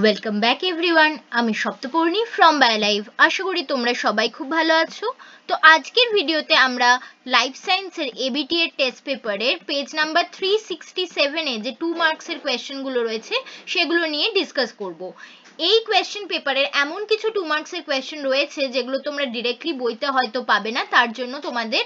Welcome back everyone. আমি Saptaparni from বায়োলাইভ। আশা করি তোমরা সবাই খুব ভালো আছো। তো আজকের ভিডিওতে আমরা লাইফ সায়েন্সের এবিটি এর টেস্ট পেপারের পেজ নাম্বার 367 এ যে 2 মার্কসের কোয়েশ্চেনগুলো রয়েছে সেগুলো নিয়ে ডিসকাস করব। এই কোয়েশ্চেন পেপারের এমন কিছু 2 মার্কসের কোয়েশ্চেন রয়েছে যেগুলো তোমরা ডিরেক্টলি বইতে হয়তো পাবে না, তার জন্য তোমাদের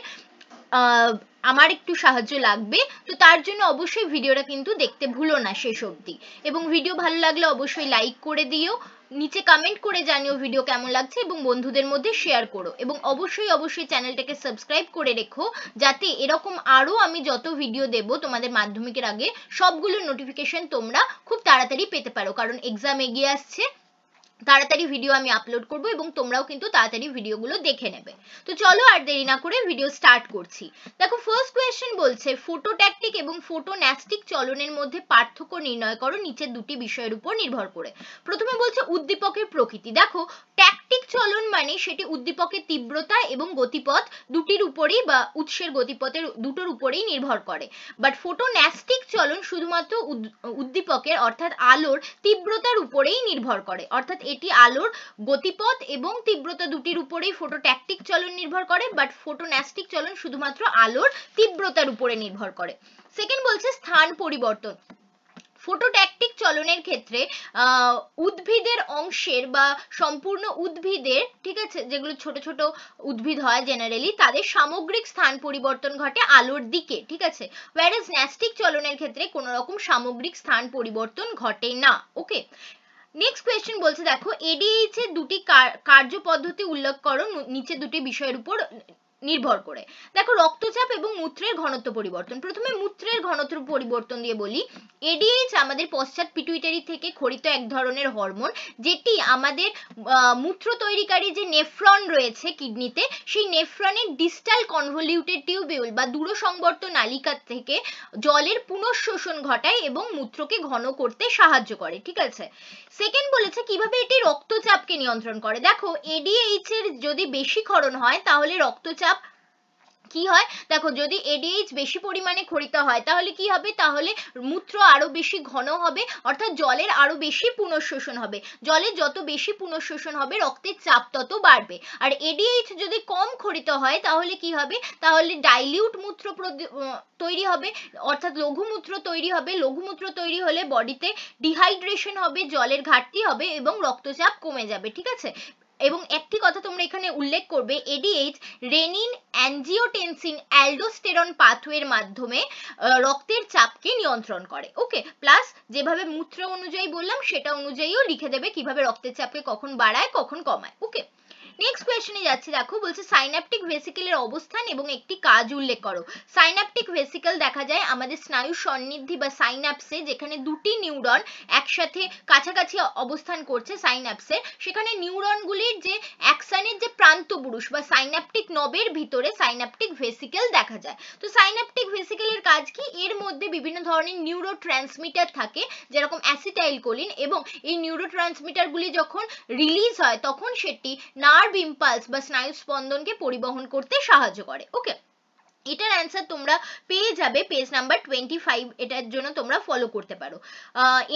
আমার একটু সাহায্য লাগবে। তো তার জন্য অবশ্যই ভিডিওটা কিন্তু দেখতে ভুলো না শেষ অবধি, এবং ভিডিও ভালো লাগলে অবশ্যই লাইক করে দিও, নিচে কমেন্ট করে জানিও ভিডিও কেমন লাগছে এবং বন্ধুদের মধ্যে শেয়ার করো, এবং অবশ্যই চ্যানেলটাকে সাবস্ক্রাইব করে রেখো যাতে এরকম আরো আমি যত ভিডিও দেব তোমাদের মাধ্যমিকের আগে সবগুলোর নোটিফিকেশন তোমরা খুব তাড়াতাড়ি পেতে পারো, কারণ এক্সাম এগিয়ে আসছে। তাড়াতাড়ি ভিডিও আমি আপলোড করব এবং তোমরাও কিন্তু তাড়াতাড়ি ভিডিওগুলো দেখে নেবে। তো চলো আর দেরি না করে ভিডিও স্টার্ট করছি। দেখো, ফার্স্ট কোয়েশ্চেন বলছে ফোটোট্যাকটিক এবং ফোটোন্যাস্টিক চলনের মধ্যে পার্থক্য নির্ণয় করো নিচের দুটি বিষয়ের উপর নির্ভর করে। প্রথমে বলছে উদ্দীপকের প্রকৃতি। দেখো, ট্যাকটিক চলন মানে সেটি উদ্দীপকের তীব্রতা এবং গতিপথ দুটির উপরেই বা উৎসের গতিপথের দুটোর উপরেই নির্ভর করে। বাট ফোটোন্যাস্টিক চলন শুধুমাত্র উদ্দীপকের অর্থাৎ আলোর তীব্রতার উপরেই নির্ভর করে, অর্থাৎ এটি আলোর গতিপথ এবং তীব্রতা দুটির উপরেই ফোটোট্যাকটিক চলন নির্ভর করে, বাট ফোটোন্যাস্টিক চলন শুধুমাত্র আলোর তীব্রতার উপরে নির্ভর করে। সেকেন্ড বলছে স্থান পরিবর্তন। ফোটোট্যাকটিক চলনের ক্ষেত্রে উদ্ভিদের অংশের বা সম্পূর্ণ উদ্ভিদের, ঠিক আছে, যেগুলো ছোট ছোট উদ্ভিদ হয় জেনারেলি, তাদের সামগ্রিক স্থান পরিবর্তন ঘটে আলোর দিকে, ঠিক আছে। whereas ন্যাস্টিক চলনের ক্ষেত্রে কোনো রকম সামগ্রিক স্থান পরিবর্তন ঘটে না। ওকে, নেক্সট কোয়েশ্চেন বলছে, দেখো এডিএইচ এর দুটি কার্য পদ্ধতি উল্লেখ করো নিচে দুটি বিষয়ের উপর নির্ভর করে। দেখো, রক্তচাপ এবং মূত্রের ঘনত্ব পরিবর্তন। প্রথমে মূত্রের ঘনত্ব পরিবর্তন দিয়ে বলি। এডিএইচ আমাদের পশ্চাৎ পিটুইটারি থেকে খরিত এক ধরনের হরমোন, যেটি আমাদের মূত্র তৈরিকারী যে নেফ্রন রয়েছে কিডনিতে, সেই নেফ্রনের ডিস্টাল কনভলিউটেড টিউবিউল বা দূরসংবর্ত নালিকা থেকে জলের পুনঃশোষণ ঘটায় এবং মূত্রকে ঘন করতে সাহায্য করে, ঠিক আছে। সেকেন্ড বলেছে কিভাবে এটি রক্তচাপকে নিয়ন্ত্রণ করে। দেখো, এডিএইচ এর যদি বেশি ক্ষরণ হয় তাহলে রক্তচাপ কি হয়, দেখো যদি এডিএইচ বেশি পরিমাণে ক্ষরিত হয় তাহলে কি হবে, তাহলে মূত্র আরো বেশি ঘন হবে, অর্থাৎ জলের আরো বেশি পুনঃশোষণ হবে। জলের যত বেশি পুনঃশোষণ হবে রক্তের চাপ তত বাড়বে। আর এডিএইচ যদি কম ক্ষরিত হয় তাহলে কি হবে, তাহলে ডাইলিউট মূত্র তৈরি হবে, অর্থাৎ লঘুমূত্র তৈরি হবে। লঘুমূত্র তৈরি হলে বডিতে ডিহাইড্রেশন হবে, জলের ঘাটতি হবে এবং রক্তচাপ কমে যাবে, ঠিক আছে। এবং একটি কথা তোমরা এখানে উল্লেখ করবে, এডিএইচ রেনিন অ্যানজিওটেনসিন অ্যালডোস্টেরন পাথওয়ের মাধ্যমে রক্তের চাপকে নিয়ন্ত্রণ করে। ওকে, প্লাস যেভাবে মূত্র অনুযায়ী বললাম সেটা অনুযায়ীও লিখে দেবে কিভাবে রক্তের চাপকে কখন বাড়ায় কখন কমায়। ওকে, নেক্সট কোয়েশ্চনে যাচ্ছি। দেখো, বলছে সাইন্যাপটিক ভেসিকেলের অবস্থান এবং একটি কাজ উল্লেখ করো। সাইন্যাপটিক ভেসিকেল দেখা যায় আমাদের স্নায়ু সন্নিধি বা সাইন্যাপসে, যেখানে দুটি নিউরন একসাথে কাছাকাছি অবস্থান করছে সাইন্যাপসে, সেখানে নিউরনগুলির যে অ্যাকশনের যে প্রান্তপুরুষ বা সাইন্যাপটিক নবের ভিতরে সাইন্যাপটিক ভেসিকেল দেখা যায়। তো সাইন্যাপটিক ভেসিকেলের কাজ কি, এর মধ্যে বিভিন্ন ধরনের নিউরো ট্রান্সমিটার থাকে যেরকম অ্যাসিটাইলকোলিন, এবং এই নিউরো ট্রান্সমিটারগুলি যখন রিলিজ হয় তখন সেটি নার্ভ ইম্পালস বা স্নায়ু স্পন্দনকে পরিবহন করতে সাহায্য করে। ওকে, এটার অ্যান্সার তোমরা পেয়ে যাবে পেজ নাম্বার 25, এটার জন্য তোমরা ফলো করতে পারো।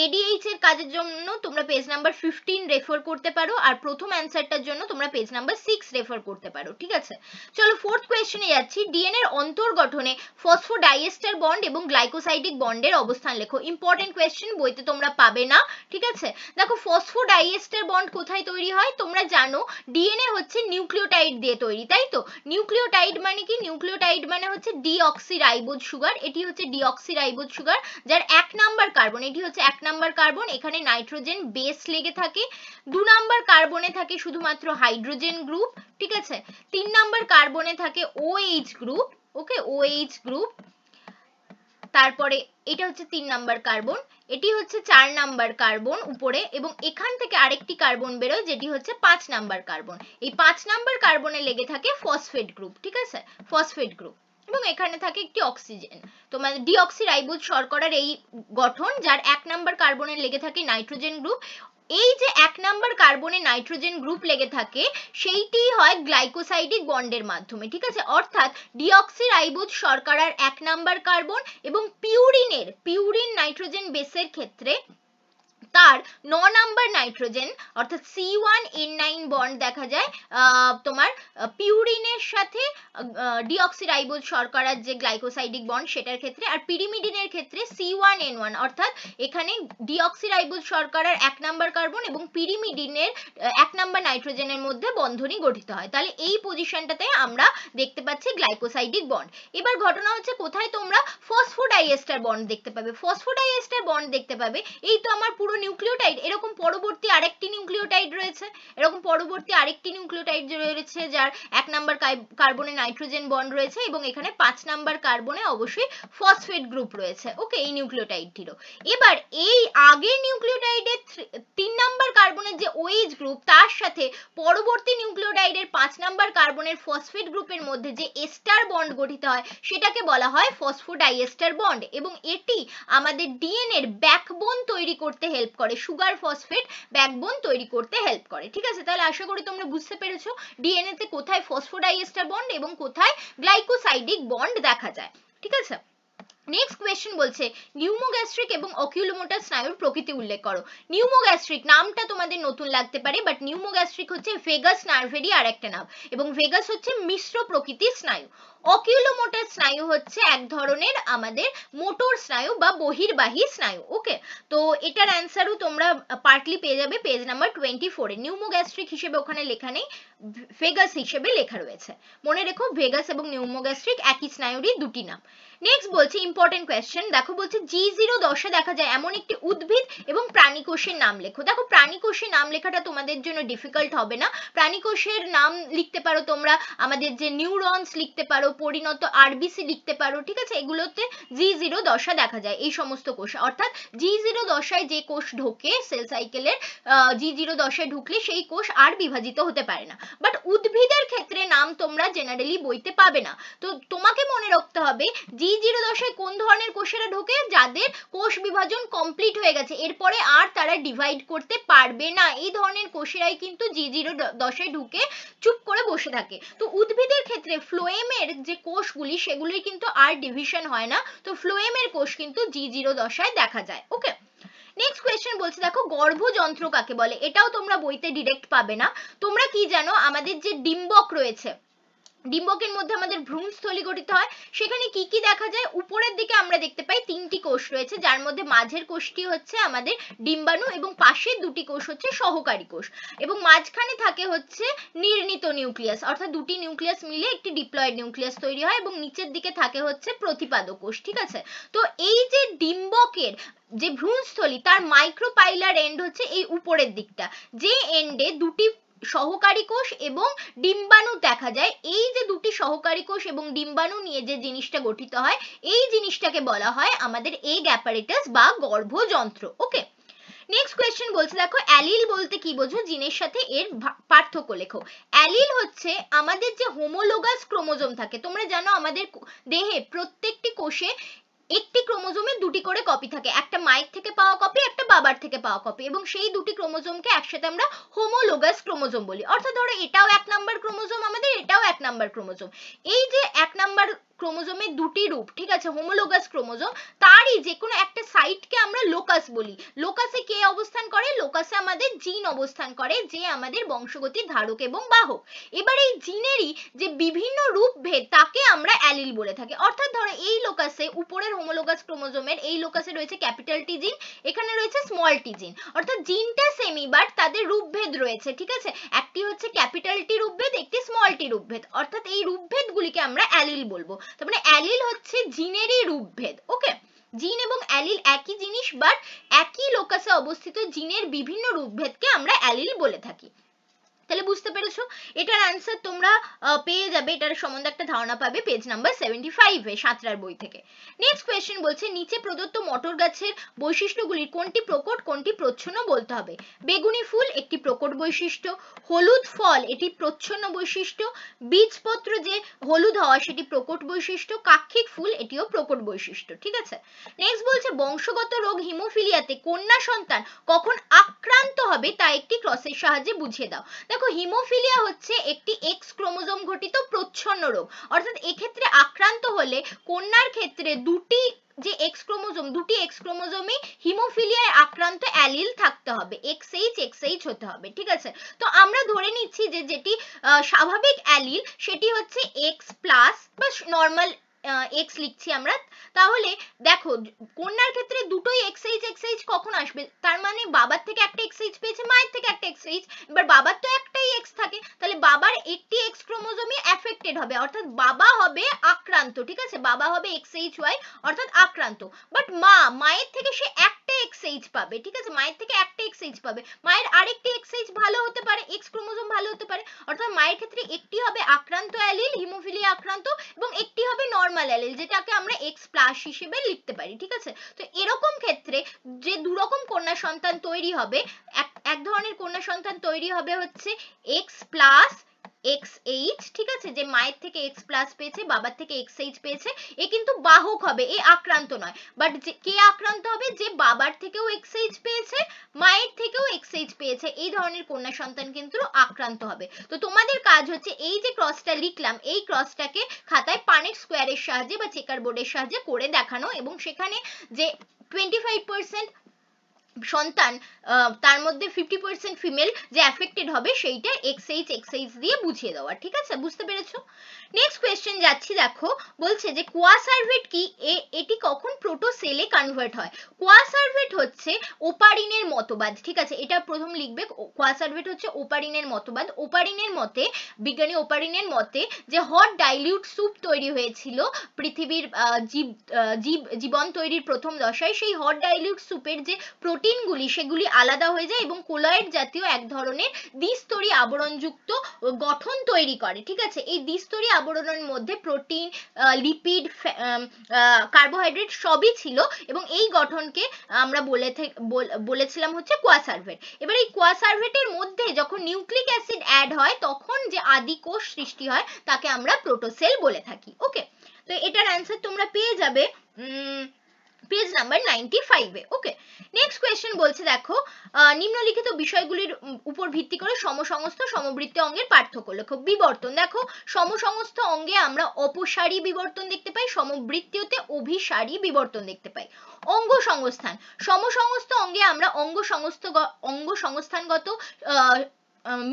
এডিএইচ এর কাজের জন্য তোমরা পেজ নাম্বার 15 রেফার করতে পারো, আর প্রথম অ্যান্সারটার জন্য তোমরা পেজ নাম্বার 6 রেফার করতে পারো, ঠিক আছে। চলো ফোর্থ কোয়েশ্চনে যাচ্ছি। ডিএনএ এর অন্তর্গঠনে ফসফোডাইএস্টার বন্ড এবং গ্লাইকোসাইডিক বন্ডের অবস্থান লেখো। ইম্পর্টেন্ট কোয়েশ্চেন, বইতে তোমরা পাবে না, ঠিক আছে। দেখো, ফসফোডাইএস্টার বন্ড কোথায় তৈরি হয় তোমরা জানো, ডিএনএ হচ্ছে নিউক্লিওটাইড দিয়ে তৈরি, তাই তো। নিউক্লিওটাইড মানে কি, নিউক্লিওটাইড মানে হচ্ছে ডিঅক্সিরাইবোজ সুগার। এটি হচ্ছে ডিঅক্সিরাইবোজ সুগার যার 1 নাম্বার কার্বন, এটি হচ্ছে 1 নাম্বার কার্বন, এখানে নাইট্রোজেন বেস লেগে থাকে। 2 নাম্বার কার্বনে থাকে শুধুমাত্র হাইড্রোজেন গ্রুপ, ঠিক আছে। 3 নাম্বার কার্বনে থাকে OH গ্রুপ। ওকে, OH গ্রুপ। তারপরে এটা হচ্ছে 3 নাম্বার কার্বন, এটি হচ্ছে 4 নাম্বার কার্বন উপরে, এবং এখান থেকে আরেকটি কার্বন বেরোয় যেটি হচ্ছে 5 নাম্বার কার্বন। এই 5 নাম্বার কার্বনে লেগে থাকে ফসফেট গ্রুপ, ঠিক আছে, ফসফেট গ্রুপ, এবং এখানে থাকে একটি অক্সিজেন। তোমার ডিঅক্সিরাইবোজ শর্করার এই গঠন, যার 1 নাম্বার কার্বনে লেগে থাকে নাইট্রোজেন গ্রুপ। এই যে 1 নাম্বার কার্বনে নাইট্রোজেন গ্রুপ লেগে থাকে সেইটি হয় গ্লাইকোসাইডিক বন্ডের মাধ্যমে, ঠিক আছে। অর্থাৎ ডিঅক্সিরাইবোজ শর্করার 1 নাম্বার কার্বন এবং পিউরিন নাইট্রোজেন বেসের ক্ষেত্রে তার 9 নাম্বার নাইট্রোজেন অর্থাৎ C1N9 বন্ড দেখা যায় তোমার পিউরিনের সাথে ডিঅক্সিরাইবোজ শর্করার যে গ্লাইকোসাইডিক বন্ড সেটার ক্ষেত্রে, আর পিরিমিডিনের ক্ষেত্রে C1N1 অর্থাৎ এখানে ডিঅক্সিরাইবোজ শর্করার 1 নাম্বার কার্বন এবং পিরিমিডিনের 1 নাম্বার নাইট্রোজেনের মধ্যে বন্ধনী গঠিত হয়। তাহলে এই পজিশনটাতে আমরা দেখতে পাচ্ছি গ্লাইকোসাইডিক বন্ড। এবার ঘটনা হচ্ছে কোথায় তোমরা ফসফোডাইএস্টার বন্ড দেখতে পাবে। ফসফোডাইএস্টার বন্ড দেখতে পাবে এই তো আমার পুরো নিউক্লিওটাইড, এরকম পরবর্তী আরেকটি নিউক্লিওটাইড রয়েছে, এরকম পরবর্তী আরেকটি নিউক্লিওটাইড রয়েছে যার 1 নাম্বার কার্বনে নাইট্রোজেন বন্ড রয়েছে এবং এখানে 5 নাম্বার কার্বনে অবশ্যই ফসফেট গ্রুপ রয়েছে। ওকে, এই নিউক্লিওটাইডটিরও। এবার এই আগের নিউক্লিওটাইডের 3 নাম্বার কার্বনের যে OH গ্রুপ তার সাথে পরবর্তী নিউক্লিওটাইডের 5 নাম্বার কার্বনের ফসফেট গ্রুপের মধ্যে যে এস্টার বন্ড গঠিত হয় সেটাকে বলা হয় ফসফোডাইএস্টার বন্ড, এবং এটি আমাদের ডিএনএ এর ব্যাকবোন তৈরি করতে হেল্প করে, সুগার ফসফেট ব্যাকবোন তৈরি করতে হেল্প করে। ঠিক আছে, তাহলে আশা করি তোমরা বুঝতে পেরেছো ডিএনএ তে কোথায় ফসফোডাইএস্টার বন্ড এবং কোথায় গ্লাইকোসাইডিক বন্ড দেখা যায়। ঠিক আছে, নেক্সট কোয়েশ্চেন বলছে নিউমোগ্যাস্ট্রিক এবং অকিউলোমোটর স্নায়ুর প্রকৃতি উল্লেখ করো। নিউমোগ্যাস্ট্রিক নামটা তোমাদের নতুন লাগতে পারে, বাট নিউমোগ্যাস্ট্রিক হচ্ছে ভেগাস নার্ভেরই আরেকটা নাম, এবং ভেগাস হচ্ছে মিশ্র প্রকৃতির স্নায়ু। অকিউলোমোটর স্নায়ু হচ্ছে এক ধরনের আমাদের মোটর স্নায়ু বা বহির্বাহী স্নায়ু। ওকে, তো এটার অ্যান্সারও তোমরা পার্টলি পেয়ে যাবে পেজ নাম্বার 24 এ। নিউমোগ্যাস্ট্রিক হিসেবে ওখানে লেখা নেই, ভেগাস হিসেবে লেখা রয়েছে। মনে রেখো ভেগাস এবং নিউমোগ্যাস্ট্রিক একই স্নায়ুরই দুটি নাম। নেক্সট বলছে ইম্পর্টেন্ট কোয়েশ্চেন, দেখো বলছে G0 দশে দেখা যায় এমন একটি উদ্ভিদ এবং প্রাণীকোষের নাম লেখো। দেখো প্রাণীকোষের নাম লেখাটা তোমাদের জন্য ডিফিকাল্ট হবে না। প্রাণীকোষের নাম লিখতে পারো তোমরা, আমাদের যে নিউরনস লিখতে পারো, পরিণত আরবিসি লিখতে পারো। ঠিক আছে, এগুলোতে G0 দশা দেখা যায় এই সমস্ত কোষ, অর্থাৎ G0 দশায় যে কোষ ঢোকে সেল সাইকেলের G0 দশায় ঢুকলে সেই কোষ আর বিভাজিত হতে পারে না। বাট উদ্ভিদের ক্ষেত্রে নাম তোমরা জেনারেলি বইতে পাবে না। তো তোমাকে মনে রাখতে হবে G0 দশায় কোন ধরনের কোষেরা ঢোকে, যাদের কোষ বিভাজন কমপ্লিট হয়ে গেছে, এরপরে আর তারা ডিভাইড করতে পারবে না, এই ধরনের কোষেরাই কিন্তু G0 দশায় ঢুকে চুপ করে বসে থাকে। তো উদ্ভিদের ক্ষেত্রে ফ্লোয়েমের যে কোষগুলি সেগুলির কিন্তু আর ডিভিশন হয় না, তো ফ্লোয়েমের কোষ কিন্তু G0 দশায় দেখা যায়। ওকে, নেক্সট কোয়েশ্চেন বলছে দেখো গর্ভযন্ত্র কাকে বলে। এটাও তোমরা বইতে ডিরেক্ট পাবে না। তোমরা কি জানো আমাদের যে ডিম্বক রয়েছে, ডিম্বকের মধ্যে আমাদের ভ্রূণস্থলী গঠিত হয়, সেখানে কি কি দেখা যায়, উপরের দিকে আমরা দেখতে পাই 3টি কোষ রয়েছে, যার মধ্যে মাঝের কোষটি হচ্ছে আমাদের ডিম্বাণু এবং পাশের দুটি কোষ হচ্ছে সহকারী কোষ, এবং মাঝখানে থাকে হচ্ছে নির্ণিত নিউক্লিয়াস, অর্থাৎ দুটি নিউক্লিয়াস মিলে একটি ডিপ্লয়েড নিউক্লিয়াস তৈরি হয়, এবং নিচের দিকে থাকে হচ্ছে প্রতিপাদক কোষ। ঠিক আছে, তো এই যে ডিম্বকের যে ভ্রূণস্থলী তার মাইক্রোপাইলার এন্ড হচ্ছে এই উপরের দিকটা, যে এন্ডে দুটি সহকারী কোষ এবং ডিম্বাণু দেখা যায়। এই যে দুটি সহকারী কোষ এবং ডিম্বাণু নিয়ে যে জিনিসটা গঠিত হয়, এই জিনিসটাকে বলা হয় আমাদের এগ অ্যাপারেটাস বা গর্ভযন্ত্র। ওকে, নেক্সট কোয়েশ্চেন বলছে দেখো অ্যালিল বলতে কি বোঝো, জিনের সাথে এর পার্থক্য লেখো। অ্যালিল হচ্ছে আমাদের যে হোমোলোগাস ক্রোমোজোম থাকে, তোমরা জানো আমাদের দেহে প্রত্যেকটি কোষে একটি ক্রোমোজোমে দুটি করে কপি থাকে, একটা মায়ের থেকে পাওয়া কপি, একটা বাবার থেকে পাওয়া কপি, এবং সেই দুটি ক্রোমোজোমকে একসাথে আমরা হোমোলোগাস ক্রোমোজোম বলি। অর্থাৎ ধরো এটাও 1 নাম্বার ক্রোমোজোম আমাদের, এটাও 1 নাম্বার ক্রোমোজোম। এই যে 1 নাম্বার ক্রোমোজোমের দুটি রূপ, ঠিক আছে, হোমোলোগাস ক্রোমোজোম, তারই যে কোনো একটা সাইটকে আমরা লোকাস বলি। লোকাসে কে অবস্থান করে, লোকাসে আমাদের জিন অবস্থান করে, যে আমাদের বংশগতির ধারক এবং বাহক। এবার এই জিনেরই যে বিভিন্ন রূপ ভেদ তাকে আমরা অ্যালিল বলে থাকি। অর্থাৎ ধরো এই লোকাসে, উপরের হোমোলোগাস ক্রোমোজোমের এই লোকাসে রয়েছে ক্যাপিটাল টি জিন, এখানে রয়েছে স্মল টি জিন, অর্থাৎ জিনটা সেমই বাট তাদের রূপভেদ রয়েছে। ঠিক আছে, একটি হচ্ছে ক্যাপিটাল টি রূপভেদ, একটি স্মল টি রূপভেদ, অর্থাৎ এই রূপভেদগুলিকে আমরা অ্যালিল বলবো। তার মানে অ্যালিল হচ্ছে জিনেরই রূপভেদ। ওকে, জিন এবং অ্যালিল একই জিনিস, বাট একই লোকাসে অবস্থিত জিনের বিভিন্ন রূপভেদকে আমরা অ্যালিল বলে থাকি। তাহলে বুঝতে পেরেছো, এটার অ্যান্সার তোমরা পেয়ে যাবে, এটার সম্বন্ধে একটা ধারণা পাবে পেজ নাম্বার 75 এ সাঁতরার বই থেকে। নেক্সট কোয়েশ্চেন বলছে নিচে প্রদত্ত মটর গাছের বৈশিষ্ট্যগুলির কোনটি প্রকট কোনটি প্রচ্ছন্ন বলতে হবে। বেগুনি ফুল একটি প্রকট বৈশিষ্ট্য, হলুদ ফল এটি প্রচ্ছন্ন বৈশিষ্ট্য, বীজপত্র যে হলুদ হওয়া সেটি প্রকট বৈশিষ্ট্য, কাক্ষিক ফুল এটিও প্রকট বৈশিষ্ট্য। ঠিক আছে, নেক্সট বলছে বংশগত রোগ হিমোফিলিয়াতে কন্যা সন্তান কখন আক্রান্ত হবে তা একটি ক্রসের সাহায্যে বুঝিয়ে দাও। দেখো হিমোফিলিয়া হচ্ছে একটি এক্স ক্রোমোজোম ঘটিত প্রচ্ছন্ন রোগ, অর্থাৎ এক্ষেত্রে আক্রান্ত হলে কন্যার ক্ষেত্রে দুটি এক্স ক্রোমোজোমে হিমোফিলিয়ায় আক্রান্ত অ্যালিল থাকতে হবে, XH হতে হবে, ঠিক আছে। তো আমরা ধরে নিচ্ছি যে যেটি স্বাভাবিক অ্যালিল সেটি হচ্ছে X প্লাস বা নর্মাল X লিখছি আমরা। তাহলে দেখো কন্যার ক্ষেত্রে দুটোই XH কখন আসবে, তার মানে বাবার থেকে একটা XH পেয়েছে, মায়ের থেকে একটা XH, এবার বাবার তো একটাই X থাকে, তাহলে বাবার একটি X ক্রোমোজোমই অ্যাফেক্টেড হবে, অর্থাৎ বাবা হবে আক্রান্ত, ঠিক আছে, বাবা হবে XHY অর্থাৎ আক্রান্ত। বাট মায়ের থেকে সে একটা XH পাবে, ঠিক আছে, মায়ের থেকে একটা XH পাবে, মায়ের আরেকটি XH ভালো হতে পারে, X ক্রোমোজোম ভালো হতে পারে, অর্থাৎ মায়ের ক্ষেত্রে একটি হবে আক্রান্ত অ্যালিল হিমোফিলিয়া আক্রান্ত এবং একটি হবে নর্মাল অ্যালিল যেটাকে আমরা X প্লাস হিসেবে লিখতে পারি, ঠিক আছে। তো এরকম ক্ষেত্রে যে দুরকম কন্যা সন্তান তৈরি হবে, এক ধরনের কন্যা সন্তান তৈরি হবে হচ্ছে X প্লাস XH, ঠিক আছে, যে মায়ের থেকে X প্লাস পেয়েছে, বাবার থেকে XH পেয়েছে, এ কিন্তু বাহক হবে, এ আক্রান্ত নয়। বাট কে আক্রান্ত হবে, যে বাবার থেকেও XH পেয়েছে, মায়ের থেকেও XH পেয়েছে, এই ধরনের কন্যা সন্তান কিন্তু আক্রান্ত হবে। তো তোমাদের কাজ হচ্ছে এই যে ক্রসটা লিখলাম, এই ক্রসটাকে খাতায় পানেট স্কোয়ারের সাহায্যে বা চেকার বোর্ডের সাহায্যে করে দেখানো, এবং সেখানে যে 25% সন্তান তার মধ্যে 50% ফিমেল যে অ্যাফেক্টেড হবে সেইটা XH দিয়ে বুঝিয়ে দেওয়া, ঠিক আছে, বুঝতে পেরেছো? নেক্সট কোয়েশ্চেন যাচ্ছি, দেখো বলছে যে কোয়াসার্ভেট কি, এটি কখন প্রোটোসেলে কনভার্ট হয়? কোয়াসার্ভেট হচ্ছে ওপারিনের মতবাদ, ঠিক আছে, এটা প্রথম লিখবে, কোয়াসার্ভেট হচ্ছে ওপারিনের মতবাদ। ওপারিনের মতে, বিজ্ঞানী ওপারিনের মতে যে হট ডাইলিউট স্যুপ তৈরি হয়েছিল পৃথিবীর জীবন তৈরির প্রথম দশায়, সেই হট ডাইলিউট স্যুপের যে প্রোটিনগুলি সেগুলি আলাদা হয়ে যায় এবং কোলয়েড জাতীয় এক ধরনের দ্বিস্তরী আবরণযুক্ত গঠন তৈরি করে, ঠিক আছে। এই দ্বিস্তরী আবরণের মধ্যে প্রোটিন, লিপিড, কার্বোহাইড্রেট সবই ছিল এবং এই গঠনকে আমরা বলেছিলাম হচ্ছে কোয়াসার্ভেট। এবার এই কোয়াসার্ভেটের মধ্যে যখন নিউক্লিক অ্যাসিড অ্যাড হয় তখন যে আদি কোষ সৃষ্টি হয় তাকে আমরা প্রোটোসেল বলে থাকি। ওকে, তো এটার অ্যান্সার তোমরা পেয়ে যাবে পেজ নাম্বার 95-এ। ওকে, নেক্সট কোয়েশ্চেন বলছে, দেখো নিম্নলিখিত বিষয়গুলির উপর ভিত্তি করে সমসংস্থ সমবৃত্তি অঙ্গের পার্থক্য লেখো। বিবর্তন, দেখো সমসংস্থ অঙ্গে আমরা অপসারী বিবর্তন দেখতে পাই, সমবৃত্তীয়তে অভিসারী বিবর্তন দেখতে পাই। অঙ্গ সংস্থান, সমসংস্থ অঙ্গে আমরা অঙ্গ সংস্থানগত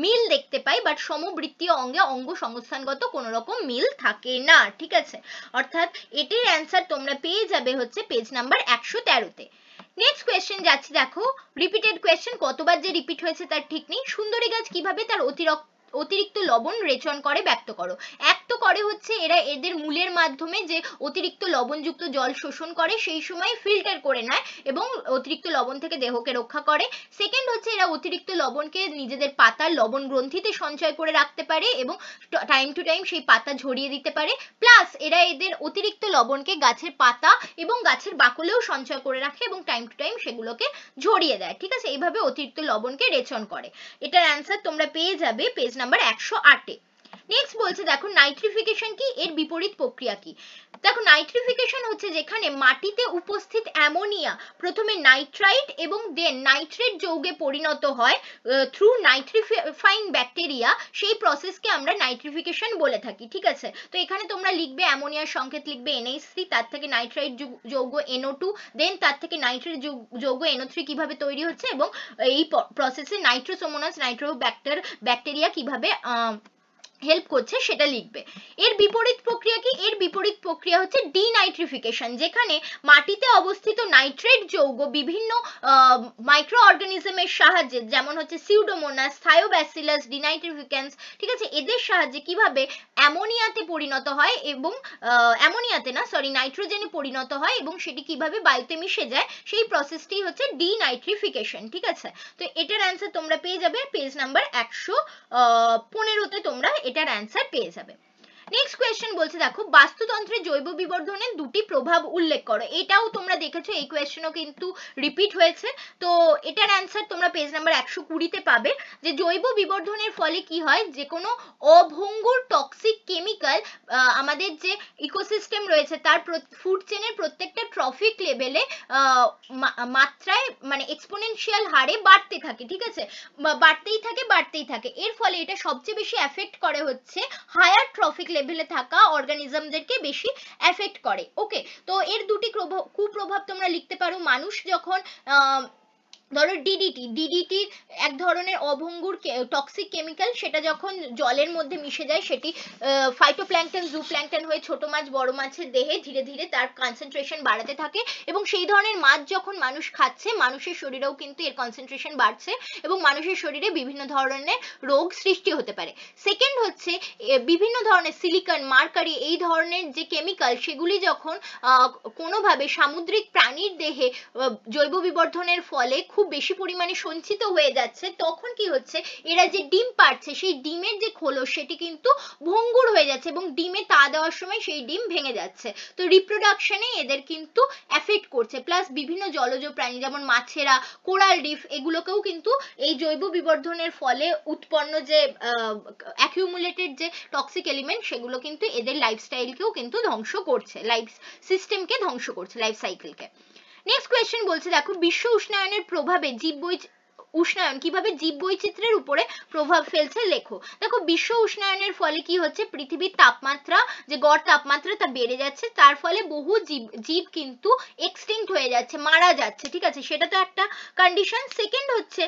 মিল দেখতে পাই, বাট সমবৃত্তীয় অঙ্গে অঙ্গ সংস্থানগত কোনো রকম মিল থাকে না, ঠিক আছে, অর্থাৎ এটির অ্যান্সার তোমরা পেয়ে যাবে হচ্ছে পেজ নাম্বার 113-তে। নেক্সট কোয়েশ্চেন যাচ্ছি, দেখো রিপিটেড কোয়েশ্চেন, কতবার যে রিপিট হয়েছে তার ঠিক নেই। সুন্দরী গাছ কিভাবে তার অতিরিক্ত লবণ রেচন করে ব্যক্ত করো। এক তো করে হচ্ছে এরা এদের মূলের মাধ্যমে যে অতিরিক্ত লবণযুক্ত জল শোষণ করে সেই সময় ফিল্টার করে নেয় এবং অতিরিক্ত লবণ থেকে দেহকে রক্ষা করে। সেকেন্ড হচ্ছে এরা অতিরিক্ত লবণকে নিজেদের পাতার লবণ গ্রন্থিতে সঞ্চয় করে রাখতে পারে এবং টাইম টু টাইম সেই পাতা ঝরিয়ে দিতে পারে। প্লাস এরা এদের অতিরিক্ত লবণকে গাছের পাতা এবং গাছের বাকলেও সঞ্চয় করে রাখে এবং টাইম টু টাইম সেগুলোকে ঝরিয়ে দেয়, ঠিক আছে, এইভাবে অতিরিক্ত লবণকে রেচন করে। এটার অ্যান্সার তোমরা পেয়ে যাবে পেজ নাম্বার 108-এ। নেক্সট বলছে, দেখো নাইট্রিফিকেশন কি, এর বিপরীত প্রক্রিয়া কি? দেখো নাইট্রিফিকেশন হচ্ছে যেখানে মাটিতে উপস্থিত অ্যামোনিয়া প্রথমে নাইট্রাইট এবং দেন নাইট্রেট যৌগে পরিণত হয় থ্রু নাইট্রিফাইং ব্যাকটেরিয়া, সেই প্রসেসকে আমরা নাইট্রিফিকেশন বলে থাকি, ঠিক আছে। তো এখানে তোমরা লিখবে অ্যামোনিয়ার সংকেত লিখবে NH3, তার থেকে নাইট্রাইট যৌগ NO2, দেন তার থেকে নাইট্রেট যৌগ NO3 কিভাবে তৈরি হচ্ছে এবং এই প্রসেসে নাইট্রোসোমোনাস ব্যাকটেরিয়া কিভাবে হেল্প করছে সেটা লিখবে। এর বিপরীত প্রক্রিয়া কি? এর বিপরীত প্রক্রিয়া হচ্ছে ডিনাইট্রিফিকেশন, যেখানে মাটিতে অবস্থিত নাইট্রেট যৌগ বিভিন্ন মাইক্রো অর্গানিজমের সাহায্যে, যেমন হচ্ছে সিউডোমোনাস, থায়োব্যাসিলাস, ডিনাইট্রিফিকেন্স, ঠিক আছে, এদের সাহায্যে কিভাবে অ্যামোনিয়াতে পরিণত হয় এবং নাইট্রোজেনে পরিণত হয় এবং সেটি কিভাবে বায়ুতে মিশে যায়, সেই প্রসেসটি হচ্ছে ডিনাইট্রিফিকেশন, ঠিক আছে। তো এটার অ্যান্সার তোমরা পেয়ে যাবে পেজ নাম্বার 115-তে তোমরা এটার অ্যান্সার পেয়ে যাবে। নেক্সট কোয়েশ্চেন বলছে দেখো বাস্তুতন্ত্রে জৈব বিবর্ধনের দুটি প্রভাব উল্লেখ করো। এটাও তোমরা দেখেছো, এই কোয়েশ্চেনও কিন্তু রিপিট হয়েছে। তো এটার অ্যান্সার তোমরা পেজ নাম্বার 120-তে পাবে, যে জৈব বিবর্ধনের ফলে কি হয়, যে কোনো অভঙ্গুর টক্সিক কেমিক্যাল আমাদের যে ইকোসিস্টেম রয়েছে তার ফুড চেনের প্রত্যেকটা ট্রফিক লেভেলে মাত্রায় মানে এক্সপোনেনশিয়াল হারে বাড়তে থাকে, ঠিক আছে, বাড়তেই থাকে। এর ফলে এটা সবচেয়ে বেশি এফেক্ট করে হচ্ছে হায়ার ট্রফিক লেভেলে থাকা অর্গানিজমদেরকে বেশি এফেক্ট করে। ওকে, তো এর দুটি কুপ্রভাব তোমরা লিখতে পারো। মানুষ যখন ধরো ডিডিটি এক ধরনের অভঙ্গুর টক্সিক কেমিক্যাল, সেটা যখন জলের মধ্যে মিশে যায় সেটি ফাইটোপ্ল্যাঙ্কটন জুপ্ল্যাঙ্কটন হয়ে ছোট মাছ বড় মাছের দেহে ধীরে ধীরে তার কনসেন্ট্রেশন বাড়াতে থাকে, এবং সেই ধরনের মাছ যখন মানুষ খাচ্ছে মানুষের শরীরেও কিন্তু এর কনসেন্ট্রেশন বাড়ছে এবং মানুষের শরীরে বিভিন্ন ধরনের রোগ সৃষ্টি হতে পারে। সেকেন্ড হচ্ছে বিভিন্ন ধরনের সিলিকন মার্কারি এই ধরনের যে কেমিক্যাল সেগুলি যখন কোনোভাবে সামুদ্রিক প্রাণীর দেহে জৈব বিবর্ধনের ফলে খুব বেশি পরিমাণে সঞ্চিত হয়ে যাচ্ছে, তখন কি হচ্ছে, এরা যে ডিম পাড়ছে সেই ডিমের যে খোলস সেটি কিন্তু ভঙ্গুর হয়ে যাচ্ছে এবং ডিমে তা দেওয়ার সময় সেই ডিম ভেঙে যাচ্ছে। তো রিপ্রোডাকশনে এদের কিন্তু এফেক্ট করছে। প্লাস বিভিন্ন জলজ প্রাণী যেমন মাছেরা, কোরাল রিফ, এগুলোকেও কিন্তু এই জৈব বিবর্ধনের ফলে উৎপন্ন যে অ্যাকিউমুলেটেড যে টক্সিক এলিমেন্ট সেগুলো কিন্তু এদের লাইফস্টাইলকেও কিন্তু ধ্বংস করছে, লাইফ সিস্টেমকে ধ্বংস করছে, লাইফ সাইকেলকে। নেক্সট কোয়েশ্চেন বলছে দেখো বিশ্ব উষ্ণায়নের প্রভাবে উষ্ণায়ন কিভাবে জীববৈচিত্র্যের উপরে প্রভাব ফেলছে লেখো। দেখো বিশ্ব উষ্ণায়নের ফলে কি হচ্ছে, পৃথিবীর তাপমাত্রা যে গড় তাপমাত্রা তা বেড়ে যাচ্ছে, তার ফলে বহু জীব কিন্তু এক্সটিংক্ট হয়ে যাচ্ছে, মারা যাচ্ছে, ঠিক আছে, সেটা তো একটা কন্ডিশন। সেকেন্ড হচ্ছে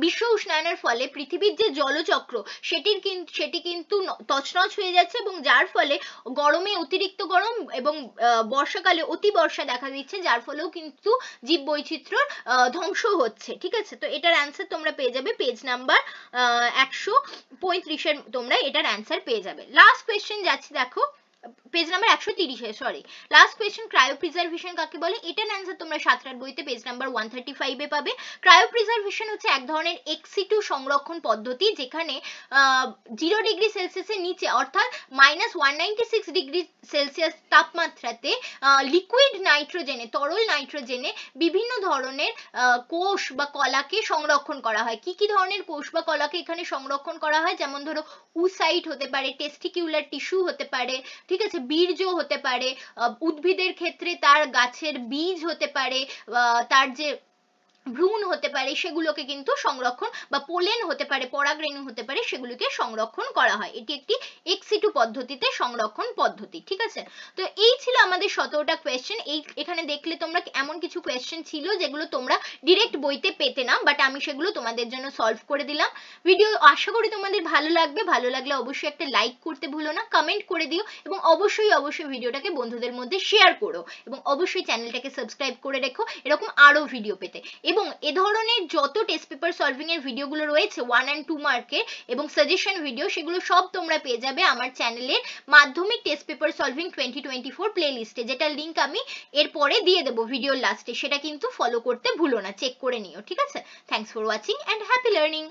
বিশ্ব উষ্ণায়নের ফলে পৃথিবীর যে জলচক্র সেটি কিন্তু তছনছ হয়ে যাচ্ছে, এবং যার ফলে গরমে অতিরিক্ত গরম এবং বর্ষাকালে অতি বর্ষা দেখা দিচ্ছে, যার ফলেও কিন্তু জীববৈচিত্র্যর ধ্বংস হচ্ছে, ঠিক আছে। তো এটার অ্যান্সার তোমরা পেয়ে যাবে পেজ নাম্বার 135-এর, তোমরা এটার অ্যান্সার পেয়ে যাবে। লাস্ট কোয়েশ্চেন যাচ্ছি দেখো page number 130, sorry, last question cryopreservation কাকে বলে। এটার অ্যান্সার তোমরা সাঁতরার বইতে পেজ নাম্বার 135-এ পাবে। ক্রায়োপ্রিজারভেশন হচ্ছে এক ধরনের ex-situ সংরক্ষণ পদ্ধতি, যেখানে 0 ডিগ্রি সেলসিয়াসের নিচে অর্থাৎ -196 ডিগ্রি সেলসিয়াস তাপমাত্রাতে লিকুইড নাইট্রোজেনে, তরল নাইট্রোজেনে বিভিন্ন ধরনের কোষ বা কলাকে সংরক্ষণ করা হয়। কি কি ধরনের কোষ বা কলাকে এখানে সংরক্ষণ করা হয়, যেমন ধরো উসাইট হতে পারে, টেস্টিকিউলার টিস্যু হতে পারে, ঠিক আছে, বীর্য হতে পারে, উদ্ভিদের ক্ষেত্রে তার গাছের বীজ হতে পারে, তার যে ভ্রূণ হতে পারে সেগুলোকে কিন্তু সংরক্ষণ, বা পোলেন হতে পারে, পরাগরেণু হতে পারে, সেগুলোকে সংরক্ষণ করা হয়। এটি একটি ex-situ পদ্ধতিতে সংরক্ষণ পদ্ধতি, ঠিক আছে। তো এই ছিল আমাদের 17টা কোয়েশ্চেন। এখানে দেখলে তোমরা এমন কিছু কোয়েশ্চেন ছিল যেগুলো তোমরা ডিরেক্ট বইতে পেতে না, বাট আমি সেগুলো তোমাদের জন্য সলভ করে দিলাম। ভিডিও আশা করি তোমাদের ভালো লাগবে, ভালো লাগলে অবশ্যই একটা লাইক করতে ভুলো না, কমেন্ট করে দিও, এবং অবশ্যই ভিডিওটাকে বন্ধুদের মধ্যে শেয়ার করো, এবং অবশ্যই চ্যানেলটাকে সাবস্ক্রাইব করে রেখো এরকম আরো ভিডিও পেতে। এবং এ ধরনের যত টেস্ট পেপার সলভিং এর ভিডিওগুলো রয়েছে 1 and 2 মার্কের এবং সাজেশন ভিডিও, সেগুলো সব তোমরা পেয়ে যাবে আমার চ্যানেলের মাধ্যমিক টেস্ট পেপার সলভিং 2024 প্লেলিস্টে, যেটার লিংক আমি এরপরে দিয়ে দেবো ভিডিওর লাস্টে। সেটা কিন্তু ফলো করতে ভুলো না, চেক করে নিও, ঠিক আছে। Thanks for watching and happy learning.